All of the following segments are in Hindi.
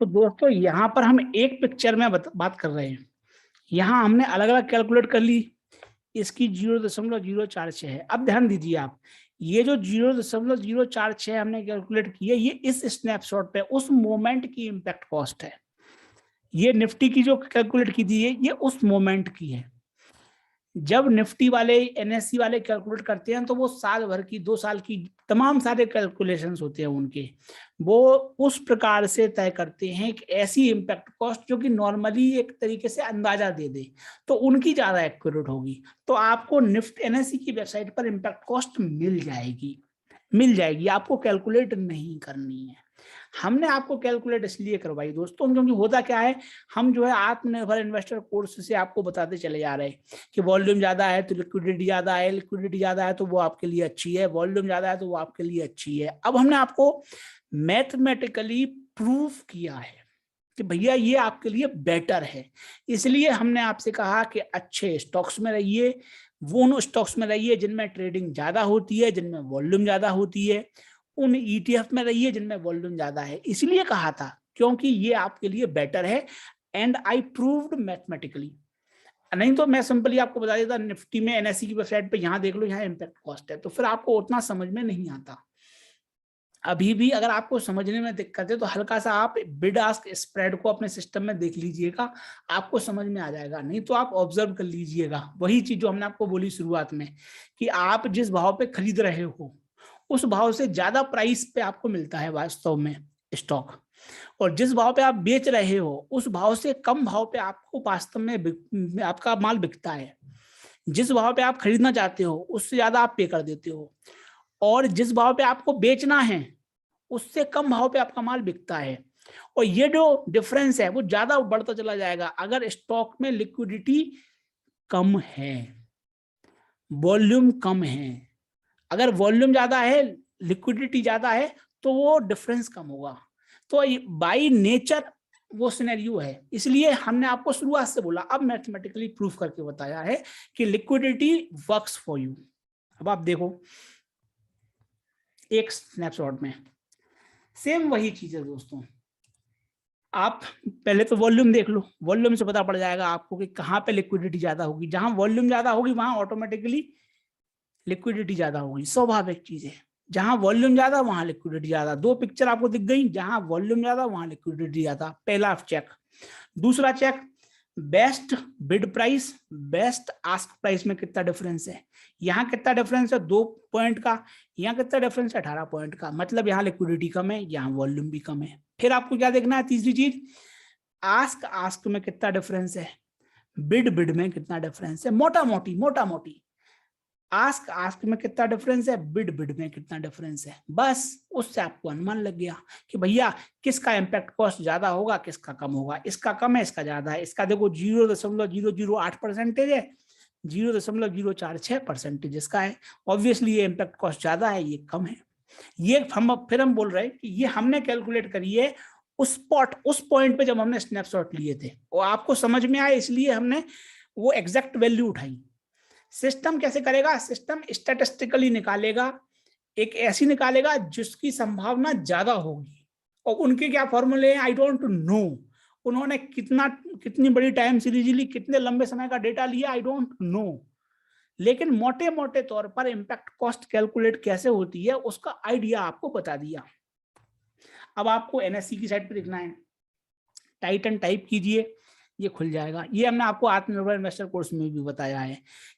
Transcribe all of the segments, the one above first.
तो दोस्तों यहाँ पर हम एक पिक्चर में बात कर रहे हैं। यहाँ हमने अलग अलग कैलकुलेट कर ली, इसकी 0.046 है। अब ध्यान दीजिए आप, ये जो 0.046 हमने कैलकुलेट की है, ये इस स्नैपशॉट पे उस मोमेंट की इम्पैक्ट कॉस्ट है। ये निफ्टी की जो कैलकुलेट की थी ये उस मोमेंट की है। जब निफ्टी वाले एनएससी वाले कैलकुलेट करते हैं तो वो साल भर की 2 साल की तमाम सारे कैलकुलेशंस होते हैं उनके, वो उस प्रकार से तय करते हैं एक ऐसी इम्पैक्ट कॉस्ट जो कि नॉर्मली एक तरीके से अंदाजा दे दे, तो उनकी ज्यादा एक्यूरेट होगी। तो आपको निफ्टी एनएससी की वेबसाइट पर इम्पैक्ट कॉस्ट मिल जाएगी, आपको कैलकुलेट नहीं करनी है। हमने आपको कैलकुलेट इसलिए करवाई दोस्तों क्योंकि होता क्या है, हम जो है आत्मनिर्भर इन्वेस्टर कोर्स से आपको बताते चले जा रहे हैं कि वॉल्यूम ज्यादा है तो लिक्विडिटी ज्यादा है, लिक्विडिटी ज्यादा है तो वो आपके लिए अच्छी है, वॉल्यूम ज्यादा है तो वो आपके लिए अच्छी है। अब हमने आपको मैथमेटिकली प्रूफ किया है कि भैया ये आपके लिए बेटर है, इसलिए हमने आपसे कहा कि अच्छे स्टॉक्स में रहिए, वो उन स्टॉक्स में रहिए जिनमें ट्रेडिंग ज्यादा होती है, जिनमें वॉल्यूम ज्यादा होती है, उन ईटीएफ में रहिए जिनमें वॉल्यूम ज्यादा है। इसलिए कहा था क्योंकि ये आपके लिए बेटर है, एंड आई प्रूव्ड मैथमेटिकली। नहीं तो मैं सिंपली आपको बता देता निफ्टी में एनएससी की वेबसाइट पे यहाँ देख लो, यहाँ इम्पैक्ट कॉस्ट है, तो फिर आपको उतना समझ में नहीं आता। अभी भी अगर आपको समझने में दिक्कत है तो हल्का सा आप बिड आस्क स्प्रेड को अपने सिस्टम में देख लीजिएगा, आपको समझ में आ जाएगा। नहीं तो आप ऑब्जर्व कर लीजिएगा, वही चीज जो हमने आपको बोली शुरुआत में कि आप जिस भाव पे खरीद रहे हो उस भाव से ज्यादा प्राइस पे आपको मिलता है वास्तव में स्टॉक, और जिस भाव पे आप बेच रहे हो उस भाव से कम भाव पे आपको वास्तव में आपका माल बिकता है। जिस भाव पे आप खरीदना चाहते हो उससे ज्यादा आप पे कर देते हो, और जिस भाव पे आपको बेचना है उससे कम भाव पे आपका माल बिकता है। और ये जो डिफरेंस है वो ज्यादा बढ़ता चला जाएगा अगर स्टॉक में लिक्विडिटी कम है, वॉल्यूम कम है। अगर वॉल्यूम ज्यादा है, लिक्विडिटी ज्यादा है, तो वो डिफरेंस कम होगा। तो बाय नेचर वो सिनेरियो है, इसलिए हमने आपको शुरुआत से बोला, अब मैथमेटिकली प्रूफ करके बताया है कि लिक्विडिटी वर्क्स फॉर यू। अब आप देखो एक स्नैपशॉट में सेम वही चीज है दोस्तों। आप पहले तो वॉल्यूम देख लो, वॉल्यूम से पता पड़ जाएगा आपको कि कहाँ पे लिक्विडिटी ज्यादा होगी। जहां वॉल्यूम ज्यादा होगी वहां ऑटोमेटिकली लिक्विडिटी ज्यादा होगी, स्वाभाविक चीज है। जहां वॉल्यूम ज्यादा वहां लिक्विडिटी ज्यादा। दो पिक्चर आपको दिख गई, जहां वॉल्यूम ज्यादा वहां लिक्विडिटी ज्यादा, पहला चेक। दूसरा check, best bid price best ask price में कितना डिफरेंस है। यहाँ कितना डिफरेंस है 2 पॉइंट का, यहाँ कितना डिफरेंस है 18 पॉइंट का, मतलब यहाँ लिक्विडिटी कम है, यहाँ वॉल्यूम भी कम है। फिर आपको क्या देखना है, तीसरी चीज, आस्क में कितना डिफरेंस है, बिड में कितना डिफरेंस है। मोटा मोटी आस्क में कितना डिफरेंस है, बिड में कितना डिफरेंस है। बस उससे आपको अनुमान लग गया कि भैया किसका इम्पैक्ट कॉस्ट ज्यादा होगा, किसका कम होगा। इसका कम है, इसका ज्यादा है। इसका देखो 0.008% है, 0.046% इसका है। ऑब्वियसली ये इम्पैक्ट कॉस्ट ज्यादा है, ये कम है। ये फिर हम बोल रहे हैं कि ये हमने कैलकुलेट करी है उस पॉइंट पे जब हमने स्नैपशॉट लिए थे, और आपको समझ में आए इसलिए हमने वो एग्जैक्ट वैल्यू उठाई। सिस्टम कैसे करेगा, सिस्टम स्टैटिस्टिकली निकालेगा, एक ऐसी निकालेगा जिसकी संभावना ज्यादा होगी। और उनके क्या फॉर्मूले हैं आई डोंट नो, उन्होंने कितनी बड़ी टाइम सीरीज ली, कितने लंबे समय का डेटा लिया आई डोंट नो, लेकिन मोटे मोटे तौर पर इम्पैक्ट कॉस्ट कैलकुलेट कैसे होती है उसका आइडिया आपको बता दिया। अब आपको एनएससी की साइट पर देखना है, टाइटन टाइप कीजिए, ये खुल जाएगा। ये हमने आपको आत्मनिर्भर इन्वेस्टर कोर्स में भी बताया है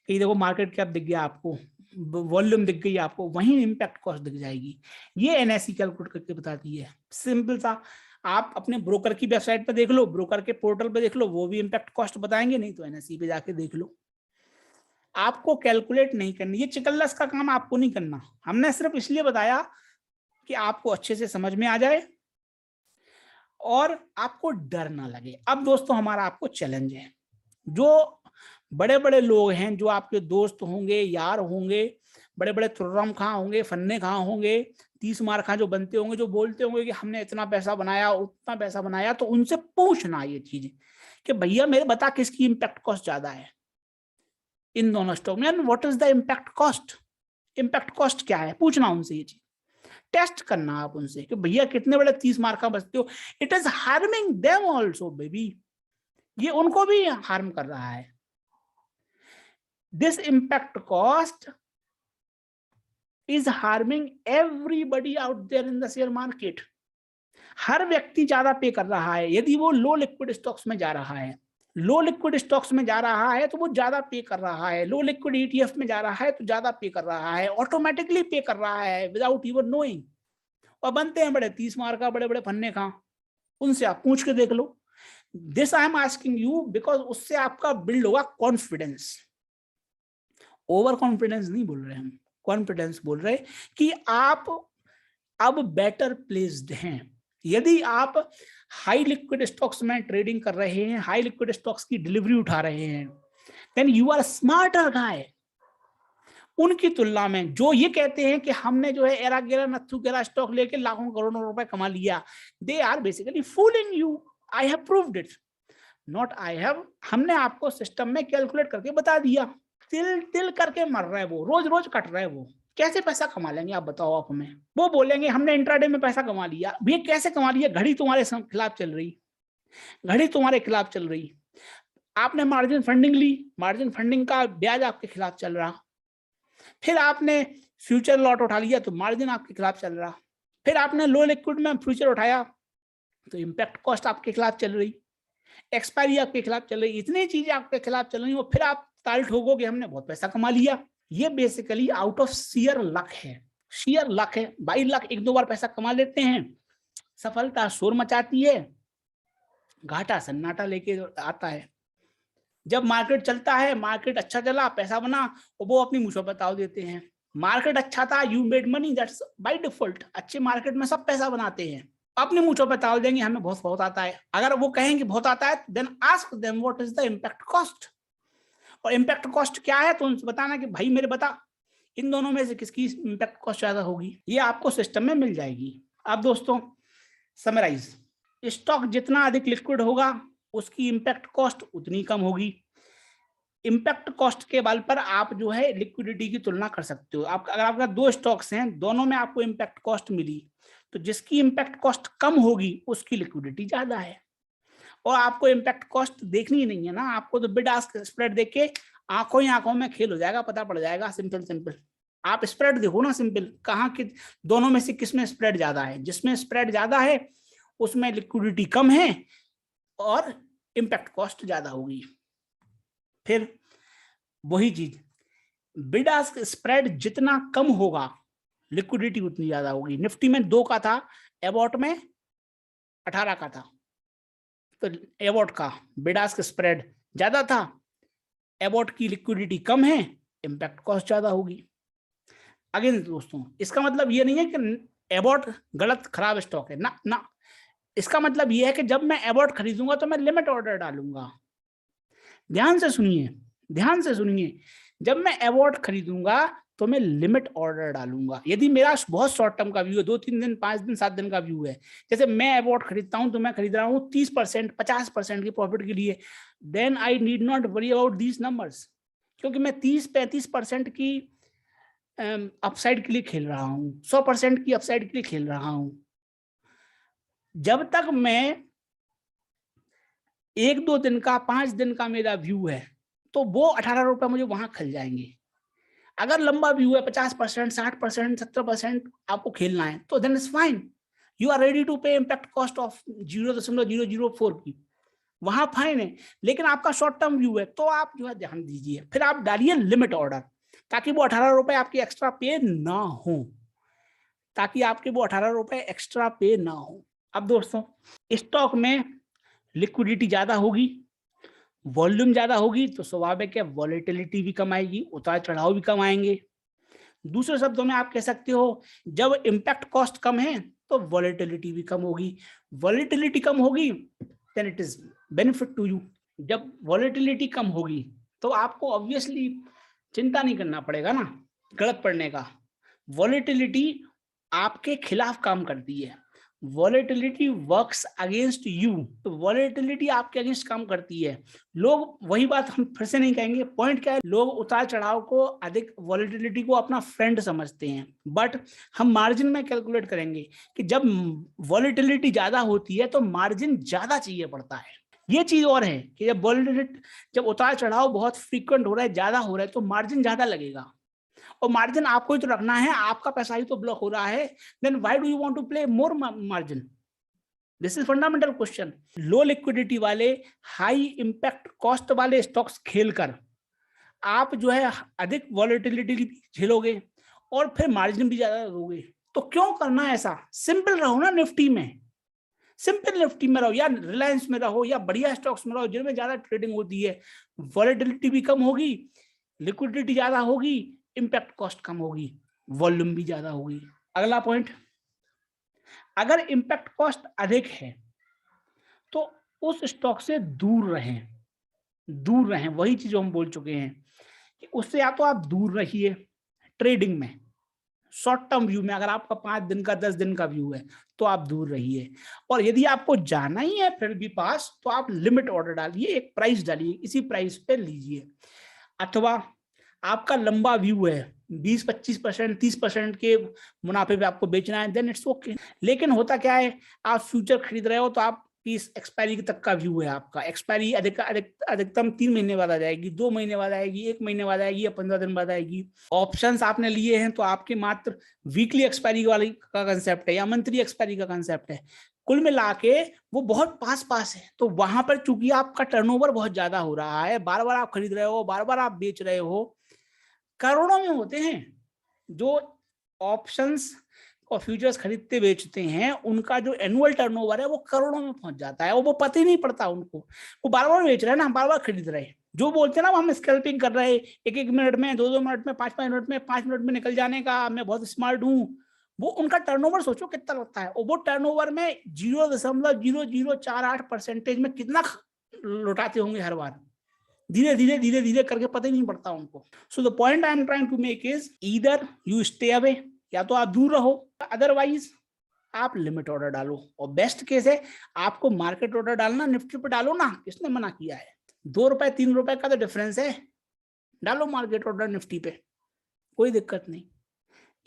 कि देखो मार्केट कैप दिख गया आपको, वॉल्यूम दिख गई आपको, वहीं इम्पैक्ट कॉस्ट दिख जाएगी। ये एनएससी कैलकुलेट करके बताती है, सिंपल सा। आप अपने ब्रोकर की वेबसाइट पे देख लो, ब्रोकर के पोर्टल पे देख लो, वो भी इम्पैक्ट कॉस्ट बताएंगे, नहीं तो एनएससी पे जाके देख लो। आपको कैलकुलेट नहीं करनी, ये चिकल्लस का काम आपको नहीं करना। हमने सिर्फ इसलिए बताया कि आपको अच्छे से समझ में आ जाए और आपको डर ना लगे। अब दोस्तों हमारा आपको चैलेंज है, जो बड़े बड़े लोग हैं, जो आपके दोस्त होंगे, यार होंगे, बड़े बड़े तुर्रम खां होंगे, फन्ने खां होंगे, 30 मार खां जो बनते होंगे, जो बोलते होंगे कि हमने इतना पैसा बनाया उतना पैसा बनाया, तो उनसे पूछना ये चीज कि भैया मेरे बता किसकी इम्पैक्ट कॉस्ट ज्यादा है इन दोनों स्टॉक में, what is the impact cost, impact cost क्या है, पूछना उनसे ये चीज। टेस्ट करना आप उनसे कि भैया कितने बड़े 30 मार्क का बचते हो। It is harming them also baby, ये उनको भी हार्म कर रहा है। This impact cost is harming everybody out there in the share market. हर व्यक्ति ज्यादा पे कर रहा है। यदि वो लो लिक्विड स्टॉक्स में जा रहा है, लो लिक्विड स्टॉक्स में जा रहा है तो वो ज्यादा पे कर रहा है, लो लिक्विड ईटीएफ में जा रहा है तो ज्यादा पे कर रहा है, ऑटोमेटिकली पे कर रहा है विदाउट इवन नोइंग। और बनते हैं बड़े 30 मार्क का, बड़े बड़े फन्ने का, उनसे आप पूछ के देख लो। This I am asking you because उससे आपका बिल्ड होगा कॉन्फिडेंस। ओवर कॉन्फिडेंस नहीं बोल रहे हम, कॉन्फिडेंस बोल रहे कि आप अब बेटर प्लेस्ड हैं। यदि आप हाई लिक्विड स्टॉक्स में ट्रेडिंग कर रहे हैं, हाई लिक्विड स्टॉक्स की डिलीवरी उठा रहे हैं, देन यू आर स्मार्टर गाय उनकी तुलना में जो ये कहते हैं कि हमने जो है एरा गेरा नथु गेरा स्टॉक लेके लाखों करोड़ों रुपए कमा लिया। They are basically fooling you. I have proved it, not I have, हमने आपको सिस्टम में कैलकुलेट करके बता दिया। तिल तिल करके मर रहा है वो, रोज रोज कट रहा है वो। कैसे पैसा कमा लेंगे आप बताओ आप हमें। वो बोलेंगे हमने इंट्राडे में पैसा कमा लिया। भैया कैसे कमा लिया? घड़ी तुम्हारे खिलाफ चल रही, घड़ी तुम्हारे खिलाफ चल रही। आपने मार्जिन फंडिंग ली, मार्जिन फंडिंग का ब्याज आपके खिलाफ चल रहा। फिर आपने फ्यूचर लॉट उठा लिया तो मार्जिन आपके खिलाफ चल रहा। फिर आपने लो लिक्विड में फ्यूचर उठाया तो इम्पैक्ट कॉस्ट आपके खिलाफ चल रही, एक्सपायरी आपके खिलाफ चल रही, इतनी चीजें आपके खिलाफ चल रही। और फिर आप ताल ठोकोगे हमने बहुत पैसा कमा लिया। ये basically out of share luck है, शेयर लक है। 22 लाख एक दो बार पैसा कमा लेते हैं, सफलता शोर मचाती है, घाटा सन्नाटा लेके आता है। जब मार्केट चलता है, मार्केट अच्छा चला, पैसा बना, और वो अपनी मुँह पर ताव देते हैं मार्केट अच्छा था, you made money, that's by default. अच्छे मार्केट में सब पैसा बनाते हैं, अपने मुँह पे ताव देंगे हमें बहुत बहुत आता है। अगर वो कहेंगे बहुत आता है, then ask them what is the impact cost. और इम्पैक्ट कॉस्ट क्या है तो उनसे बताना कि भाई मेरे बता इन दोनों में से किसकी इम्पैक्ट कॉस्ट ज्यादा होगी। ये आपको सिस्टम में मिल जाएगी। अब दोस्तों समराइज, स्टॉक जितना अधिक लिक्विड होगा उसकी इम्पैक्ट कॉस्ट उतनी कम होगी। इम्पैक्ट कॉस्ट के बल पर आप जो है लिक्विडिटी की तुलना कर सकते हो। आप अगर आपका दो स्टॉक्स हैं, दोनों में आपको इम्पैक्ट कॉस्ट मिली, तो जिसकी इम्पैक्ट कॉस्ट कम होगी उसकी लिक्विडिटी ज्यादा है। और आपको इम्पैक्ट कॉस्ट देखनी ही नहीं है ना, आपको तो बिड आस्क स्प्रेड देख के आंखों ही आंखों में खेल हो जाएगा, पता पड़ जाएगा। सिंपल सिंपल आप स्प्रेड देखो ना, सिंपल कहाँ कि दोनों में से किसमें स्प्रेड ज्यादा है। जिसमें स्प्रेड ज्यादा है उसमें लिक्विडिटी कम है और इम्पैक्ट कॉस्ट ज्यादा होगी। फिर वही चीज, बिड आस्क स्प्रेड जितना कम होगा लिक्विडिटी उतनी ज्यादा होगी। निफ्टी में 2 का था, एबॉट में 18 का था, तो एबॉट का बिड आस्क स्प्रेड ज्यादा था, एबॉट की लिक्विडिटी कम है, इम्पैक्ट कॉस्ट ज्यादा होगी। अगेन दोस्तों इसका मतलब ये नहीं है कि एबॉट गलत खराब स्टॉक है ना, ना। इसका मतलब ये है कि जब मैं एबॉट खरीदूंगा तो मैं लिमिट ऑर्डर डालूंगा। ध्यान से सुनिए, ध्यान से सुनिए, जब मैं एबॉट खरीदूंगा तो मैं लिमिट ऑर्डर डालूंगा। यदि मेरा बहुत शॉर्ट टर्म का व्यू है, 2-3 दिन, 5 दिन, 7 दिन का व्यू है, जैसे मैं एबॉट खरीदता हूं तो मैं खरीद रहा हूं 30%, 50% की प्रॉफिट के लिए, then I need not worry about these numbers, क्योंकि मैं 30-35% की अपसाइड के लिए खेल रहा हूं, 100% की अपसाइड के लिए खेल रहा हूं। जब तक मैं 1-2 दिन का, 5 दिन का मेरा व्यू है तो वो 18 रुपए मुझे वहां खिल जाएंगे। अगर लंबा व्यू है 50%, 60%, 70% आपको खेलना है तो then it's fine, you are ready to pay impact cost of 0.004 की, वहां फाइन है। लेकिन आपका शॉर्ट टर्म व्यू है तो आप जो है ध्यान दीजिए, फिर आप डालिए लिमिट ऑर्डर, ताकि वो 18 रुपए आपके एक्स्ट्रा पे ना हो, ताकि आपके वो 18 रुपए एक्स्ट्रा पे ना हो। अब दोस्तों स्टॉक में लिक्विडिटी ज्यादा होगी, वॉल्यूम ज्यादा होगी, तो स्वाभाविक है वॉलेटिलिटी भी कम आएगी, उतार चढ़ाव भी कम आएंगे। दूसरे शब्दों में आप कह सकते हो जब इम्पैक्ट कॉस्ट कम है तो वॉलेटिलिटी भी कम होगी। वॉलेटिलिटी कम होगी then it is benefit to you. जब वॉलेटिलिटी कम होगी तो आपको ऑब्वियसली चिंता नहीं करना पड़ेगा ना गलत पड़ने का। वॉलेटिलिटी आपके खिलाफ काम करती है, वॉलेटिलिटी वर्क्स अगेंस्ट यू, तो वॉलेटिलिटी आपके अगेंस्ट काम करती है। लोग, वही बात हम फिर से नहीं कहेंगे, पॉइंट क्या है, लोग उतार चढ़ाव को, अधिक वॉलेटिलिटी को अपना फ्रेंड समझते हैं, बट हम मार्जिन में कैलकुलेट करेंगे कि जब वॉलेटिलिटी ज्यादा होती है तो मार्जिन ज्यादा चाहिए पड़ता है। ये चीज और है कि जब वॉलेटिलिटी, जब उतार चढ़ाव बहुत फ्रीक्वेंट हो रहा है, ज्यादा हो रहा है, तो मार्जिन ज्यादा लगेगा, और मार्जिन आपको ही तो रखना है, आपका पैसा ही तो ब्लॉक हो रहा है, then why do you want to play more margin? This is fundamental question. Low liquidity वाले, हाई इंपैक्ट कॉस्ट वाले स्टॉक्स खेलकर आप जो है अधिक वॉलेटिलिटी भी झेलोगे और फिर मार्जिन भी ज्यादा दोगे। तो क्यों करना ऐसा? सिंपल रहो ना, निफ्टी में, सिंपल निफ्टी में रहो, या रिलायंस में रहो, या बढ़िया स्टॉक्स में रहो जिनमें ज्यादा ट्रेडिंग होती है, वॉलेटिलिटी भी कम होगी, लिक्विडिटी ज्यादा होगी, इंपैक्ट कॉस्ट कम होगी, वॉल्यूम भी ज्यादा होगी। अगला पॉइंट, अगर इंपैक्ट कॉस्ट अधिक है तो उस स्टॉक से दूर रहें, दूर रहें। वही चीज हम बोल चुके हैं कि उससे या तो आप दूर रहिए ट्रेडिंग में, शॉर्ट टर्म व्यू में, अगर आपका 5 दिन का 10 दिन का व्यू है तो आप दूर रहिए, और यदि आपको जाना ही है फिर भी पास, तो आप लिमिट ऑर्डर डालिए, एक प्राइस डालिए, इसी प्राइस पे लीजिए। अथवा आपका लंबा व्यू है, 20-25%, 30% के मुनाफे पे आपको बेचना है, देन इट्स ओके। लेकिन होता क्या है, आप फ्यूचर खरीद रहे हो तो आप इस एक्सपायरी तक का व्यू है आपका, एक्सपायरी अधिकतम 3 महीने बाद आ जाएगी, 2 महीने बाद आएगी, 1 महीने बाद आएगी, या 15 दिन बाद आएगी। ऑप्शंस आपने लिए हैं तो आपके मात्र वीकली एक्सपायरी वाली का कंसेप्ट है या मंथली एक्सपायरी का कंसेप्ट है, कुल मिला के वो बहुत पास है। तो वहां पर चूंकि आपका टर्नओवर बहुत ज्यादा हो रहा है, बार बार आप खरीद रहे हो, बार बार आप बेच रहे हो, करोड़ों में होते हैं जो ऑप्शंस और फ्यूचर्स खरीदते बेचते हैं, उनका जो एनुअल टर्नओवर है वो करोड़ों में पहुंच जाता है, और वो पता ही नहीं पड़ता उनको, वो बार बार बेच रहे हैं ना, बार बार खरीद रहे हैं। जो बोलते हैं ना हम स्कैल्पिंग कर रहे हैं, 1-1 मिनट में, 2-2 मिनट में, 5-5 मिनट में, 5 मिनट में निकल जाने का, मैं बहुत स्मार्ट हूँ, वो उनका टर्नओवर सोचो कितना लगता है, और वो टर्नओवर में 0.0048% में कितना लौटाते होंगे हर बार, धीरे धीरे धीरे धीरे करके, पता ही नहीं पड़ता उनको। So the point I am trying to make is either you stay away, या तो आप दूर रहो, अदरवाइज आप लिमिट ऑर्डर डालो, और बेस्ट केस है आपको मार्केट ऑर्डर डालना, निफ्टी पे डालो ना, किसने मना किया है? 2 रुपए 3 रुपए का तो डिफरेंस है, डालो मार्केट ऑर्डर निफ्टी पे, कोई दिक्कत नहीं।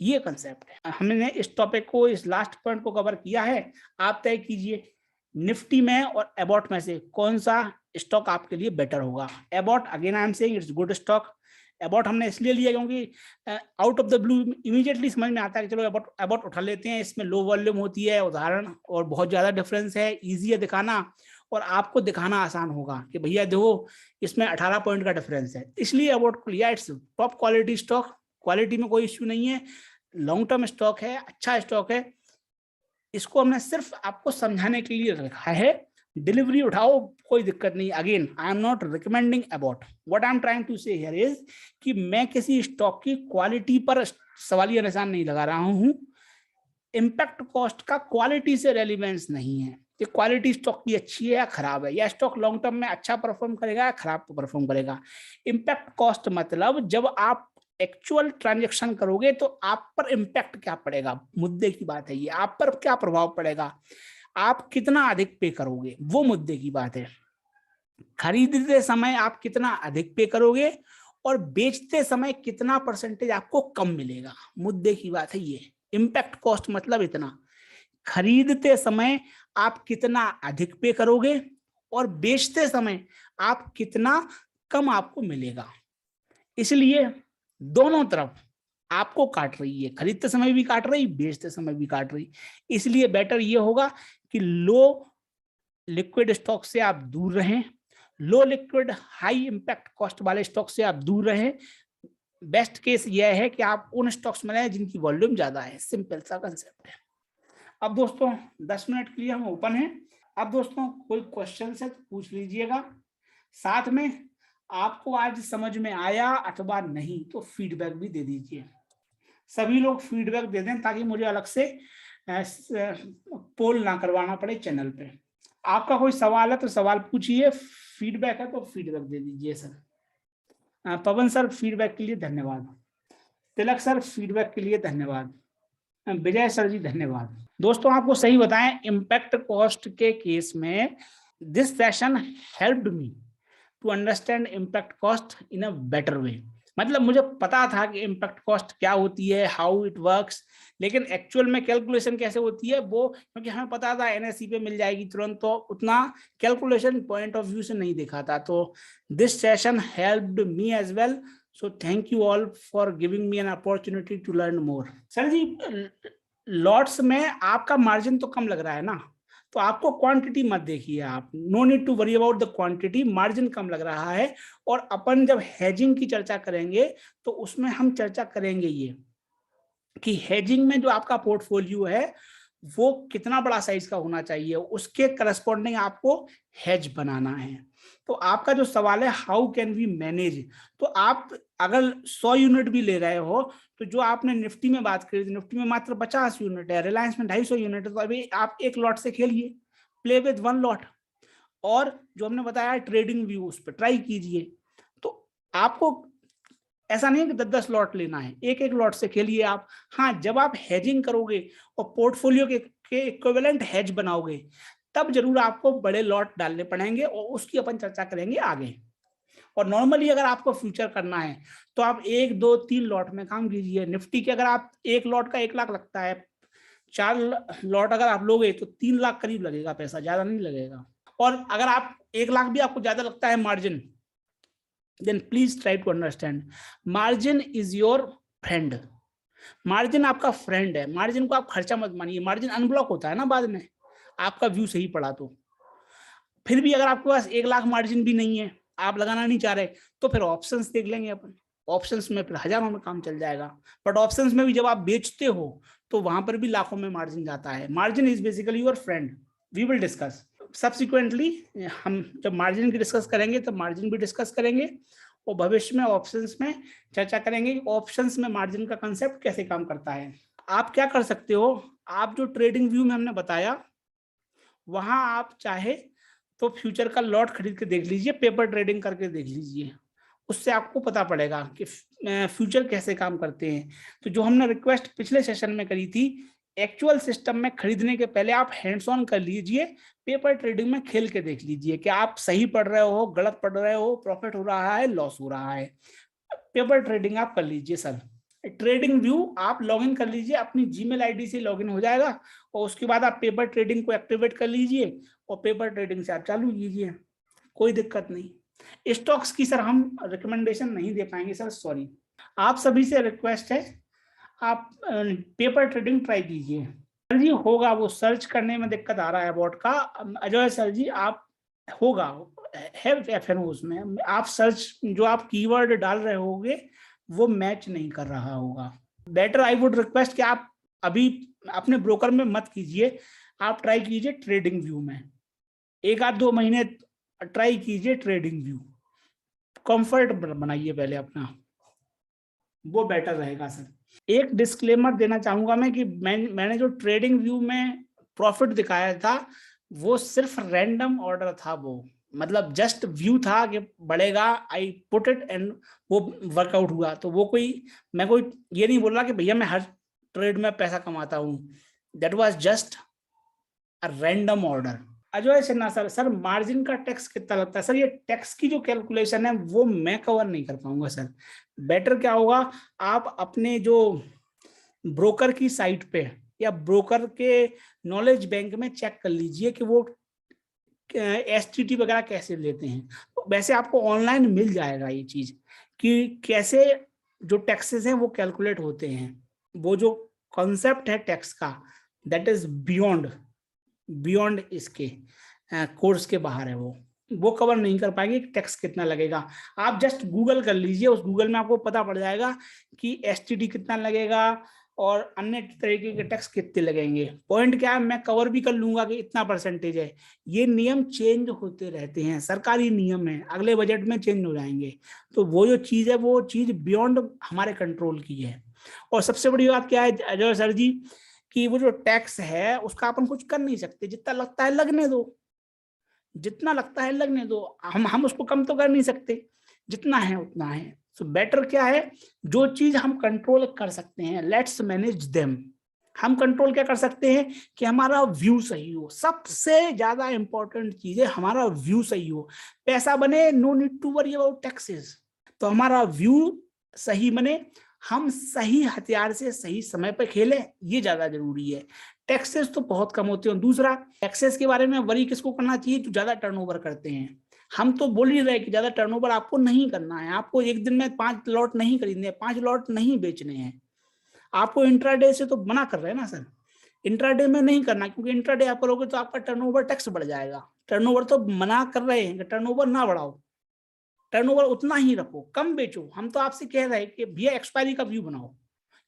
ये कंसेप्ट है। हमने इस टॉपिक को, इस लास्ट पॉइंट को कवर किया है। आप तय कीजिए निफ्टी में और एबॉट में से कौन सा स्टॉक आपके लिए बेटर होगा। Abbott, again I am saying it's good stock. Abbott हमने इसलिए लिया क्योंकि out of the blue immediately समझ में आता है कि चलो एबॉट उठा लेते हैं, इसमें लो वॉल्यूम होती है, उदाहरण और बहुत ज्यादा डिफरेंस है, इजी है दिखाना, और आपको दिखाना आसान होगा कि भैया देखो इसमें 18 पॉइंट का डिफरेंस है, इसलिए एबॉट को लिया। Its top quality stock, quality में कोई इश्यू नहीं है, लॉन्ग टर्म स्टॉक है, अच्छा स्टॉक है। इसको हमने सिर्फ आपको समझाने के लिए रखा है, डिलीवरी उठाओ कोई दिक्कत नहीं। Again I am not recommending about, what I am trying to say here is कि मैं किसी स्टॉक की क्वालिटी पर सवालिया निशान नहीं लगा रहा हूं। इंपैक्ट कॉस्ट का क्वालिटी से रेलिवेंस नहीं है कि क्वालिटी स्टॉक की अच्छी है या खराब है, या स्टॉक लॉन्ग टर्म में अच्छा परफॉर्म करेगा या खराब परफॉर्म करेगा। इंपैक्ट कॉस्ट मतलब जब आप एक्चुअल ट्रांजैक्शन करोगे तो आप पर इंपैक्ट क्या पड़ेगा, मुद्दे की बात है ये, आप पर क्या प्रभाव पड़ेगा, आप कितना अधिक पे करोगे, वो मुद्दे की बात है। खरीदते समय आप कितना अधिक पे करोगे और बेचते समय कितना परसेंटेज आपको कम मिलेगा, मुद्दे की बात है ये। इंपैक्ट कॉस्ट मतलब इतना, खरीदते समय आप कितना अधिक पे करोगे और बेचते समय आप कितना कम आपको मिलेगा। इसलिए दोनों तरफ आपको काट रही है, खरीदते समय भी काट रही, बेचते समय भी काट रही। इसलिए बेटर ये होगा कि लो लिक्विड स्टॉक से आप दूर रहें, लो लिक्विड हाई इंपैक्ट कॉस्ट वाले स्टॉक से आप दूर रहें। बेस्ट केस यह है कि आप उन स्टॉक्स में रहें जिनकी वॉल्यूम ज्यादा है, सिंपल सा कंसेप्ट है। अब दोस्तों 10 मिनट के लिए हम ओपन हैं। अब दोस्तों कोई क्वेश्चन है तो पूछ लीजिएगा, साथ में आपको आज समझ में आया अथवा नहीं तो फीडबैक भी दे दीजिए। सभी लोग फीडबैक दे दें ताकि मुझे अलग से पोल ना करवाना पड़े चैनल पे। आपका कोई सवाल है तो सवाल पूछिए, फीडबैक है तो फीडबैक दे दीजिए सर। पवन सर फीडबैक के लिए धन्यवाद, तिलक सर फीडबैक के लिए धन्यवाद, विजय सर जी धन्यवाद। दोस्तों आपको सही बताएं, इम्पैक्ट कॉस्ट के केस में this session helped me to understand impact cost in a better way. मतलब मुझे पता था कि इम्पैक्ट कॉस्ट क्या होती है, हाउ इट वर्क्स, लेकिन एक्चुअल में कैलकुलेशन कैसे होती है वो, क्योंकि हमें पता था एनएससी पे मिल जाएगी तुरंत, तो उतना कैलकुलेशन पॉइंट ऑफ व्यू से नहीं देखा था। तो this session helped me as well, so thank you all for giving me an opportunity to learn more. Sir ji lots में आपका मार्जिन तो कम लग रहा है ना, तो आपको क्वांटिटी मत देखिए, आप no need to worry about the quantity, margin कम लग रहा है। और अपन जब हेजिंग की चर्चा करेंगे तो उसमें हम चर्चा करेंगे ये कि हेजिंग में जो आपका पोर्टफोलियो है वो कितना बड़ा साइज का होना चाहिए, उसके करस्पॉन्डिंग आपको हेज बनाना है। तो आपका जो सवाल है हाउ कैन वी मैनेज, तो आप अगर 100 यूनिट भी ले रहे हो, तो जो आपने निफ्टी में बात करी थी, निफ्टी में मात्र 50 यूनिट है, रिलायंस में 250 यूनिट है, तो अभी आप एक लॉट से खेलिए, प्ले विद वन लॉट। और जो हमने बताया ट्रेडिंग व्यू, उस पर ट्राई कीजिए। तो आपको ऐसा नहीं है कि 10-10 लॉट लेना है, एक एक लॉट से खेलिए आप। हाँ, जब आप हेजिंग करोगे और पोर्टफोलियो के इक्विवेलेंट हेज बनाओगे, तब जरूर आपको बड़े लॉट डालने पड़ेंगे, और उसकी अपन चर्चा करेंगे आगे। और नॉर्मली अगर आपको फ्यूचर करना है तो आप 1-2-3 लॉट में काम कीजिए। निफ्टी के अगर आप एक लॉट का 1 लाख लगता है, 4 लॉट अगर आप लोगे तो 3 लाख करीब लगेगा पैसा, ज्यादा नहीं लगेगा। और अगर आप 1 लाख भी आपको ज्यादा लगता है margin, then please try to understand margin is your friend। Margin आपका फ्रेंड है, मार्जिन को आप खर्चा मत मानिए, मार्जिन अनब्लॉक होता है ना बाद में, आपका व्यू सही पड़ा तो। फिर भी अगर आपके पास 1 लाख मार्जिन भी नहीं है, आप लगाना नहीं चाह रहे, तो फिर ऑप्शंस देख लेंगे अपन, ऑप्शंस में फिर हजारों में काम चल जाएगा। बट ऑप्शंस में भी जब आप बेचते हो तो वहां पर भी लाखों में मार्जिन जाता है। Margin is basically your friend, we will discuss subsequently. हम जब मार्जिन की डिस्कस करेंगे तब मार्जिन भी डिस्कस करेंगे, और भविष्य में ऑप्शंस में चर्चा करेंगे ऑप्शंस में मार्जिन का कंसेप्ट कैसे काम करता है। आप क्या कर सकते हो, आप जो ट्रेडिंग व्यू में हमने बताया वहां आप चाहे तो फ्यूचर का लॉट खरीद के देख लीजिए, पेपर ट्रेडिंग करके देख लीजिए, उससे आपको पता पड़ेगा कि फ्यूचर कैसे काम करते हैं। तो जो हमने रिक्वेस्ट पिछले सेशन में करी थी, एक्चुअल सिस्टम में खरीदने के पहले आप हैंड्स ऑन कर लीजिए, पेपर ट्रेडिंग में खेल के देख लीजिए कि आप सही पढ़ रहे हो, गलत पढ़ रहे हो, प्रॉफिट हो रहा है, लॉस हो रहा है। पेपर ट्रेडिंग आप कर लीजिए सर। ट्रेडिंग व्यू आप लॉगिन कर लीजिए, अपनी जीमेल आईडी से लॉगिन हो जाएगा, और उसके बाद आप पेपर ट्रेडिंग को एक्टिवेट कर लीजिए और पेपर ट्रेडिंग से आप चालू कीजिए, कोई दिक्कत नहीं। स्टॉक्स की सर हम रिकमेंडेशन नहीं दे पाएंगे सर, सॉरी। आप सभी से रिक्वेस्ट है, आप पेपर ट्रेडिंग ट्राई कीजिए। सर जी होगा, वो सर्च करने में दिक्कत आ रहा है बॉट का। अजय सर जी आप होगा है FN उसमें, आप सर्च जो आप कीवर्ड डाल रहे होगे वो मैच नहीं कर रहा होगा। बेटर आई वुड रिक्वेस्ट कि आप अभी अपने ब्रोकर में मत कीजिए, आप ट्राई कीजिए ट्रेडिंग व्यू में, 1-2 महीने ट्राई कीजिए ट्रेडिंग व्यू, कंफर्ट बनाइए पहले अपना, वो बेटर रहेगा सर। एक डिस्क्लेमर देना चाहूंगा मैं कि मैंने जो ट्रेडिंग व्यू में प्रॉफिट दिखाया था वो सिर्फ रैंडम ऑर्डर था, वो मतलब जस्ट व्यू था कि बढ़ेगा, आई पुट इट एंड वो वर्कआउट हुआ। तो वो मैं कोई ये नहीं बोल रहा कि भैया मैं हर ट्रेड में पैसा कमाता हूं, that was just a random order. Ajay Sinha sir margin का टैक्स कितना लगता है सर? ये टैक्स की जो कैलकुलेशन है वो मैं कवर नहीं कर पाऊंगा सर। बेटर क्या होगा, आप अपने जो ब्रोकर की साइट पे या ब्रोकर के नॉलेज बैंक में चेक कर लीजिए कि वो STT वगैरह कैसे लेते हैं। तो वैसे आपको ऑनलाइन मिल जाएगा ये चीज कि कैसे जो टैक्सेस हैं वो कैलकुलेट होते हैं। वो जो कॉन्सेप्ट है टैक्स का, दैट इज बियॉन्ड इसके कोर्स के बाहर है, वो कवर नहीं कर पाएंगे टैक्स कितना लगेगा। आप जस्ट गूगल कर लीजिए, उस गूगल में आपको पता पड़ जाएगा कि STT कितना लगेगा और अन्य तरीके के टैक्स कितने लगेंगे। पॉइंट क्या है, मैं कवर भी कर लूंगा कि इतना परसेंटेज है। ये नियम चेंज होते रहते हैं, सरकारी नियम है, अगले बजट में चेंज हो जाएंगे। तो वो जो चीज है वो चीज बियॉन्ड हमारे कंट्रोल की है। और सबसे बड़ी बात क्या है अजय सर जी, कि वो जो टैक्स है उसका अपन कुछ कर नहीं सकते, जितना लगता है लगने दो, जितना लगता है लगने दो, हम उसको कम तो कर नहीं सकते, जितना है उतना है। सो बेटर क्या है, जो चीज हम कंट्रोल कर सकते हैं लेट्स मैनेज देम। हम कंट्रोल क्या कर सकते हैं कि हमारा व्यू सही हो। सबसे ज्यादा इंपॉर्टेंट चीज है हमारा व्यू सही हो। पैसा बने, no need to worry about taxes. तो हमारा व्यू सही बने, हम सही हथियार से सही समय पर खेलें, ये ज्यादा जरूरी है। टैक्सेस तो बहुत कम होते हैं। दूसरा, टैक्सेस के बारे में वरी किसको करना चाहिए? जो ज्यादा टर्नओवर करते हैं। हम तो बोल ही रहे कि ज्यादा टर्नओवर आपको नहीं करना है। आपको एक दिन में 5 लॉट नहीं खरीदने, 5 लॉट नहीं बेचने हैं। आपको इंट्राडे से तो मना कर रहे हैं ना सर। इंट्राडे में नहीं करना, क्योंकि इंट्राडे आप करोगे तो आपका टर्नओवर टैक्स बढ़ जाएगा। टर्नओवर तो मना कर रहे हैं कि टर्नओवर ना बढ़ाओ, टर्नओवर उतना ही रखो, कम बेचो। हम तो आपसे कह रहे हैं कि भैया एक्सपायरी का व्यू बनाओ,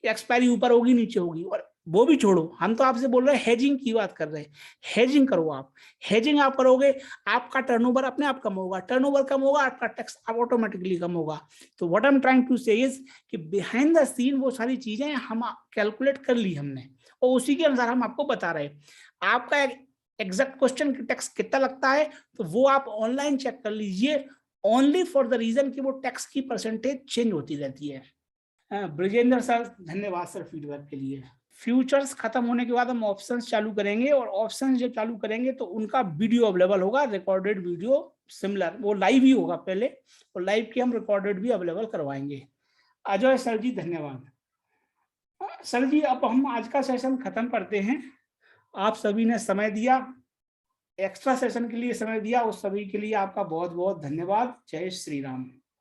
कि एक्सपायरी ऊपर होगी नीचे होगी। और वो भी छोड़ो, हम तो आपसे बोल रहे हैं हेजिंग की बात कर रहे हैं। हेजिंग करो आप। हेजिंग आप करोगे, आपका टर्नओवर अपने आप कम होगा। टर्नओवर कम होगा, आपका टैक्स ऑटोमेटिकली कम होगा। तो what I am trying to say is कि बिहाइंड द सीन वो सारी चीजें हम कैलकुलेट कर ली हमने, और उसी के अनुसार हम आपको बता रहे हैं। आपका एग्जैक्ट क्वेश्चन टैक्स कितना लगता है तो वो आप ऑनलाइन चेक कर लीजिए, ओनली फॉर द रीजन कि वो टैक्स की परसेंटेज चेंज होती रहती है। ब्रजेंद्र सर, धन्यवाद सर फीडबैक के लिए। फ्यूचर्स खत्म होने के बाद हम ऑप्शंस चालू करेंगे, और ऑप्शंस जब चालू करेंगे तो उनका वीडियो अवेलेबल होगा, रिकॉर्डेड वीडियो सिमिलर, वो लाइव ही होगा पहले, और लाइव की हम रिकॉर्डेड भी अवेलेबल करवाएंगे। अजय सर जी धन्यवाद। सर जी अब हम आज का सेशन खत्म करते हैं। आप सभी ने समय दिया, एक्स्ट्रा सेशन के लिए समय दिया, उस सभी के लिए आपका बहुत बहुत धन्यवाद। जय श्री राम।